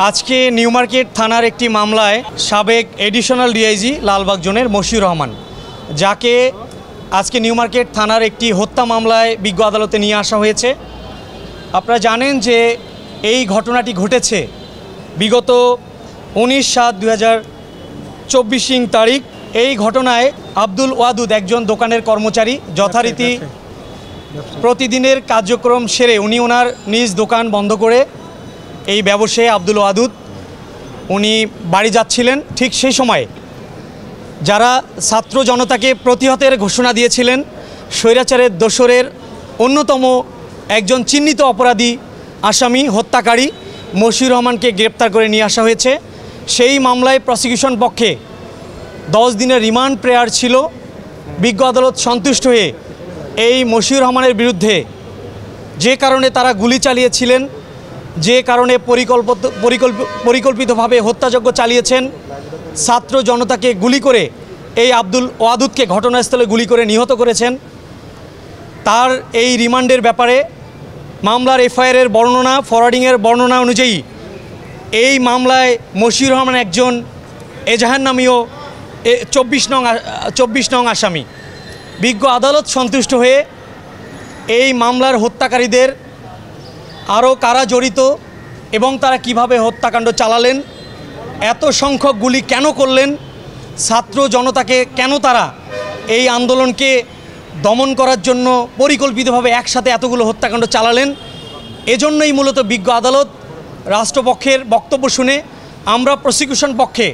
আজকে new market থানার একটি মামলায় সাবেক এডিশনাল ডিআইজি লালবাগ জোনের মশিউর রহমান, যাকে আজকে নিউ মার্কেট থানার একটি হত্যা মামলায় বিজ্ঞ আদালতে নিয়ে আসা হয়েছে। আপনারা জানেন যে এই ঘটনাটি ঘটেছে বিগত 19/7/2024 তারিখ। এই ঘটনায় আব্দুল ওয়াদুদ একজন দোকানের কর্মচারী, যথারীতি প্রতিদিনের কার্যক্রম সেরে উনি ওনার নিজ দোকান বন্ধ করে এই ব্যবসায়ী আব্দুল ওয়াদুদ উনি বাড়ি যাচ্ছিলেন। ঠিক সেই সময় যারা ছাত্র জনতাকে প্রতিহতের ঘোষণা দিয়েছিলেন, স্বৈরাচারের দোসরের অন্যতম একজন চিহ্নিত অপরাধী আসামি হত্যাকারী মশিউর রহমানকে গ্রেপ্তার করে নিয়ে আসা হয়েছে। সেই মামলায় প্রসিকিউশন পক্ষে 10 দিনের রিমান্ড প্রেয়ার ছিল। বিজ্ঞ আদালত সন্তুষ্ট হয়ে এই মশিউর রহমানের বিরুদ্ধে যে কারণে তারা গুলি চালিয়েছিলেন, যে কারণে পরিকল্পিতভাবে হত্যাযজ্ঞ চালিয়েছেন, ছাত্র জনতাকে গুলি করে এই আব্দুল ওয়াদুদকে ঘটনাস্থলে গুলি করে নিহত করেছেন, তার এই রিমান্ডের ব্যাপারে মামলার এফআইআরের বর্ণনা, ফরওয়ার্ডিংয়ের বর্ণনা অনুযায়ী এই মামলায় মশিউর রহমান একজন এজাহার নামীয় 24 নং আসামি। বিজ্ঞ আদালত সন্তুষ্ট হয়ে এই মামলার হত্যাকারীদের আরও কারা জড়িত এবং তারা কিভাবে হত্যাকাণ্ড চালালেন, এত সংখ্যক গুলি কেন করলেন, ছাত্র জনতাকে কেন তারা এই আন্দোলনকে দমন করার জন্য পরিকল্পিতভাবে একসাথে এতগুলো হত্যাকাণ্ড চালালেন, এজন্যই মূলত বিজ্ঞ আদালত রাষ্ট্রপক্ষের বক্তব্য শুনে আমরা প্রসিকিউশন পক্ষে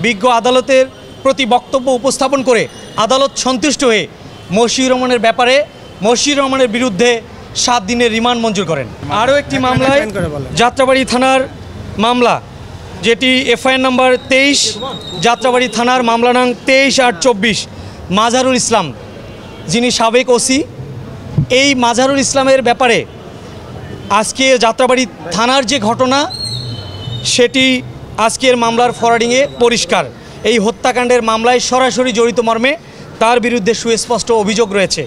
বিজ্ঞ আদালতের প্রতি বক্তব্য উপস্থাপন করে আদালত সন্তুষ্ট হয়ে মশিউর রহমানের ব্যাপারে মশিউর রহমানের বিরুদ্ধে 7 দিনের রিমান্ড মঞ্জুর করেন। আরও একটি মামলায় যাত্রাবাড়ি থানার মামলা, যেটি এফআইআর নাম্বার 23, যাত্রাবাড়ি থানার মামলা নং 23/8/24, মাজারুল ইসলাম যিনি সাবেক ওসি, এই মাজারুল ইসলামের ব্যাপারে আজকে যাত্রাবাড়ি থানার যে ঘটনা সেটি আজকের মামলার ফরওয়ার্ডিংয়ে পরিষ্কার। এই হত্যাকাণ্ডের মামলায় সরাসরি জড়িত মর্মে তার বিরুদ্ধে সুস্পষ্ট অভিযোগ রয়েছে।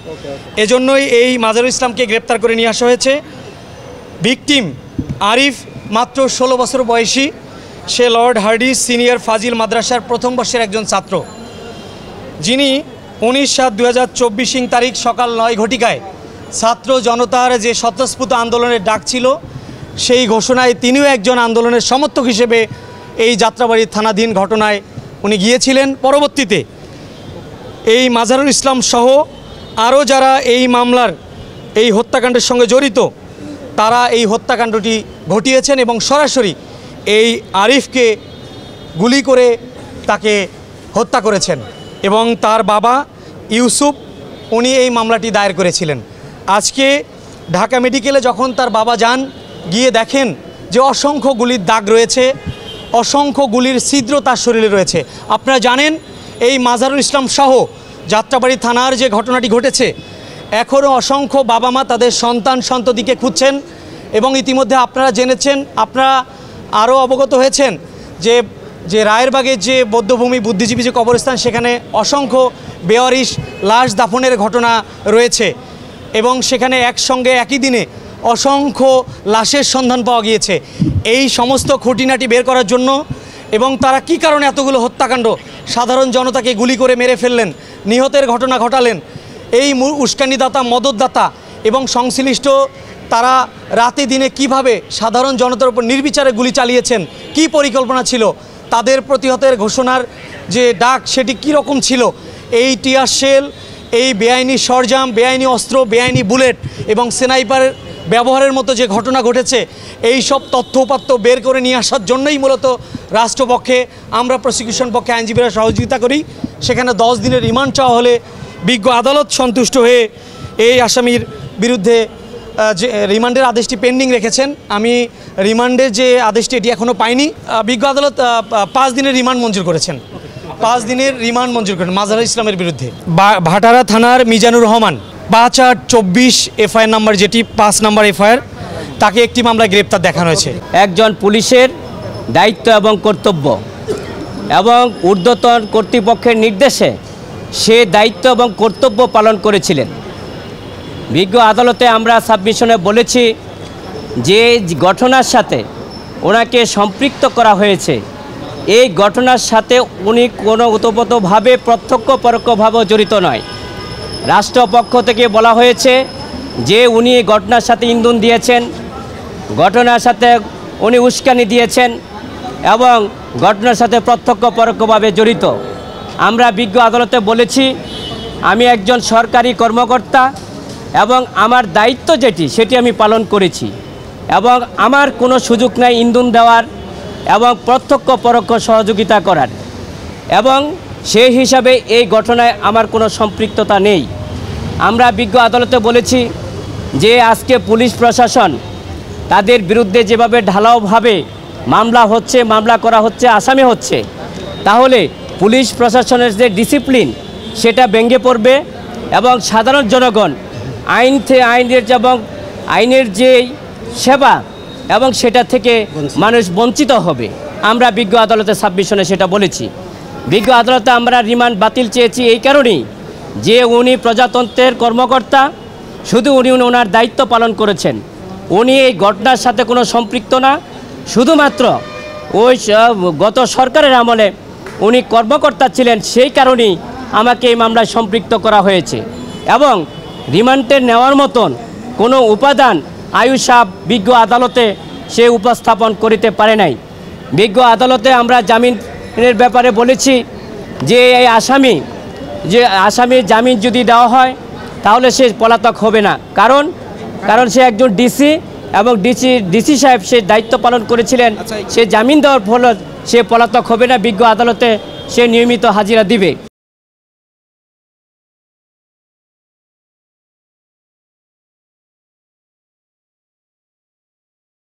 এজন্যই এই মাজারুল ইসলামকে গ্রেপ্তার করে নিয়ে আসা হয়েছে। ভিকটিম আরিফ মাত্র 16 বছর বয়সী, সে লর্ড হার্ডিস সিনিয়র ফাজিল মাদ্রাসার প্রথম বর্ষের একজন ছাত্র, যিনি 19/7/2024 তারিখ সকাল 9 ঘটিকায় ছাত্র জনতার যে স্বতঃস্ফূর্ত আন্দোলনের ডাক ছিল, সেই ঘোষণায় তিনিও একজন আন্দোলনের সমর্থক হিসেবে এই যাত্রাবাড়ি থানাধীন ঘটনায় উনি গিয়েছিলেন। পরবর্তীতে এই মাজারুল ইসলাম সহ আরও যারা এই মামলার এই হত্যাকাণ্ডের সঙ্গে জড়িত, তারা এই হত্যাকাণ্ডটি ঘটিয়েছেন এবং সরাসরি এই আরিফকে গুলি করে তাকে হত্যা করেছেন এবং তার বাবা ইউসুফ উনি এই মামলাটি দায়ের করেছিলেন। আজকে ঢাকা মেডিকেলে যখন তার বাবা যান, গিয়ে দেখেন যে অসংখ্য গুলির দাগ রয়েছে, অসংখ্য গুলির ছিদ্র তার শরীরে রয়েছে। আপনারা জানেন এই মাজারুল ইসলাম সহ যাত্রাবাড়ি থানার যে ঘটনাটি ঘটেছে, এখনও অসংখ্য বাবা মা তাদের সন্ততিকে খুঁজছেন এবং ইতিমধ্যে আপনারা জেনেছেন, আপনারা আরও অবগত হয়েছেন যে রায়েরবাগের যে বৌদ্ধভূমি বুদ্ধিজীবী যে কবরস্থান, সেখানে অসংখ্য বেওয়ারিশ লাশ দাফনের ঘটনা রয়েছে এবং সেখানে একসঙ্গে একই দিনে অসংখ্য লাশের সন্ধান পাওয়া গিয়েছে। এই সমস্ত খুঁটিনাটি বের করার জন্য এবং তারা কি কারণে এতগুলো হত্যাকাণ্ড, সাধারণ জনতাকে গুলি করে মেরে ফেললেন, নিহতের ঘটনা ঘটালেন, এই উস্কানিদাতা, মদতদাতা এবং সংশ্লিষ্ট তারা রাতে দিনে কিভাবে সাধারণ জনতার উপর নির্বিচারে গুলি চালিয়েছেন, কি পরিকল্পনা ছিল, তাদের প্রতিহতের ঘোষণার যে ডাক সেটি কী রকম ছিল, এই টিয়ার শেল, এই বেআইনি সরঞ্জাম, বেআইনি অস্ত্র, বেআইনি বুলেট এবং স্নাইপারের ব্যবহারের মতো যে ঘটনা ঘটেছে, এই সব তথ্য উপাত্ত বের করে নিয়ে আসার জন্যই মূলত রাষ্ট্রপক্ষে আমরা প্রসিকিউশন পক্ষে আইনজীবীরা সহযোগিতা করি। সেখানে 10 দিনের রিমান্ড চাওয়া হলে বিজ্ঞ আদালত সন্তুষ্ট হয়ে এই আসামির বিরুদ্ধে যে রিমান্ডের আদেশটি পেন্ডিং রেখেছেন। আমি রিমান্ডের যে আদেশটি এটি এখনও পাইনি। বিজ্ঞ আদালত 5 দিনের রিমান্ড মঞ্জুর করেছেন। 5 দিনের রিমান্ড মঞ্জুর করেন মাজারুল ইসলামের বিরুদ্ধে। ভাটারা থানার মিজানুর রহমান 5/8/24 এফআইআর নাম্বার, যেটি 5 নম্বর এফআইআর, তাকে একটি মামলায় গ্রেপ্তার দেখানো হয়েছে। একজন পুলিশের দায়িত্ব এবং কর্তব্য এবং ঊর্ধ্বতন কর্তৃপক্ষের নির্দেশে সে দায়িত্ব এবং কর্তব্য পালন করেছিলেন। বিজ্ঞ আদালতে আমরা সাবমিশনে বলেছি যে ঘটনার সাথে ওনাকে সম্পৃক্ত করা হয়েছে। এই ঘটনার সাথে উনি কোনো ওতপ্রোতভাবে প্রত্যক্ষ পরোক্ষভাবেও জড়িত নয়। রাষ্ট্রপক্ষ থেকে বলা হয়েছে যে উনি এই ঘটনার সাথে ইন্ধন দিয়েছেন, ঘটনার সাথে উনি উস্কানি দিয়েছেন এবং ঘটনার সাথে প্রত্যক্ষ পরোক্ষভাবে জড়িত। আমরা বিজ্ঞ আদালতে বলেছি আমি একজন সরকারি কর্মকর্তা এবং আমার দায়িত্ব যেটি সেটি আমি পালন করেছি এবং আমার কোনো সুযোগ নাই ইন্ধন দেওয়ার এবং প্রত্যক্ষ পরোক্ষ সহযোগিতা করার, এবং সেই হিসাবে এই ঘটনায় আমার কোনো সম্পৃক্ততা নেই। আমরা বিজ্ঞ আদালতে বলেছি যে আজকে পুলিশ প্রশাসন তাদের বিরুদ্ধে যেভাবে ঢালাওভাবে মামলা করা হচ্ছে, আসামি হচ্ছে, তাহলে পুলিশ প্রশাসনের যে ডিসিপ্লিন সেটা ভেঙে পড়বে এবং সাধারণ জনগণ আইনের যে সেবা এবং সেটা থেকে মানুষ বঞ্চিত হবে। আমরা বিজ্ঞ আদালতে সাবমিশনে সেটা বলেছি। বিজ্ঞ আদালতে আমরা রিমান্ড বাতিল চেয়েছি এই কারণেই যে উনি প্রজাতন্ত্রের কর্মকর্তা, শুধু উনি ওনার দায়িত্ব পালন করেছেন, উনি এই ঘটনার সাথে কোনো সম্পৃক্ত না। শুধুমাত্র ওই গত সরকারের আমলে উনি কর্মকর্তা ছিলেন, সেই কারণেই আমাকে এই মামলায় সম্পৃক্ত করা হয়েছে এবং রিমান্ডে নেওয়ার মতন কোনো উপাদান আয়ুষ সাহেব বিজ্ঞ আদালতে সে উপস্থাপন করিতে পারে নাই। বিজ্ঞ আদালতে আমরা জামিনের ব্যাপারে বলেছি যে এই আসামির জামিন যদি দেওয়া হয় তাহলে সে পলাতক হবে না, কারণ সে একজন ডিসি এবং ডিসি সাহেব সে দায়িত্ব পালন করেছিলেন, সে জামিন দেওয়ার ফলে সে পলাতক হবে না। বিজ্ঞ আদালতে সে নিয়মিত হাজিরা দিবে।